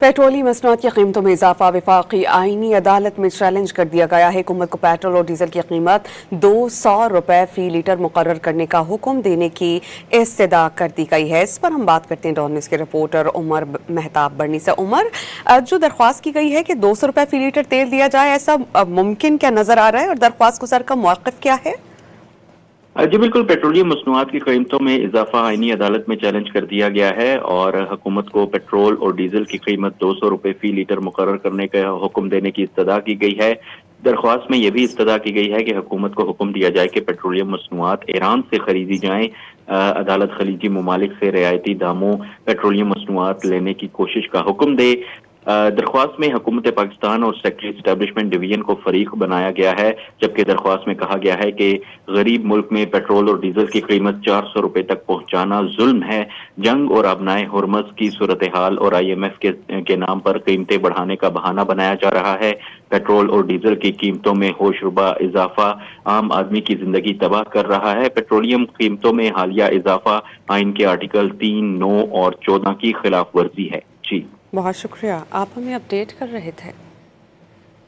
Petroleum मसनूआत की कीमतों में इजाफा वफाकी आईनी अदालत में चैलेंज कर दिया गया है। हुकूमत को पेट्रोल और डीजल की कीमत 200 रुपए फी लीटर मुकर्रर करने का हुक्म देने की इस्तदा कर दी गई है। इस पर हम बात करते हैं डॉन न्यूज़ के रिपोर्टर उमर मेहताब बर्नी से। उमर, जो दरख्वास्त की गई है कि 200 रुपए फी लीटर तेल दिया जाए, ऐसा मुमकिन क्या नजर आ रहा है और दरख्वास्त गुजार का मौक़िफ़ क्या है? जी बिल्कुल, पेट्रोलियम मसनूआत की कीमतों में इजाफा आईनी अदालत में चैलेंज कर दिया गया है और हुकूमत को पेट्रोल और डीजल की कीमत 200 रुपए फी लीटर मुकर्रर करने का हुक्म देने की इस्तदा की गई है। दरख्वास्त में यह भी इस्तदा की गई है कि हुकूमत को हुक्म दिया जाए कि पेट्रोलियम मसनूआत ईरान से खरीदी जाएं। अदालत खलीजी ममालिक से रियायती दामों पेट्रोलियम मसनूआत लेने की कोशिश का हुक्म दे। दरख्वास्त में हुकूमत पाकिस्तान और सेक्रेटरी एस्टेब्लिशमेंट डिवीजन को फरीक बनाया गया है, जबकि दरख्वास्त में कहा गया है कि गरीब मुल्क में पेट्रोल और डीजल की कीमत 400 रुपए तक पहुंचाना जुल्म है। जंग और अबनाए हुर्मस की सूरत हाल और IMF के नाम पर कीमतें बढ़ाने का बहाना बनाया जा रहा है। पेट्रोल और डीजल की कीमतों में होशरुबा इजाफा आम आदमी की जिंदगी तबाह कर रहा है। पेट्रोलियम कीमतों में हालिया इजाफा आइन के आर्टिकल 3, 9 और 14 की खिलाफ वर्जी है। जी बहुत शुक्रिया, आप हमें अपडेट कर रहे थे।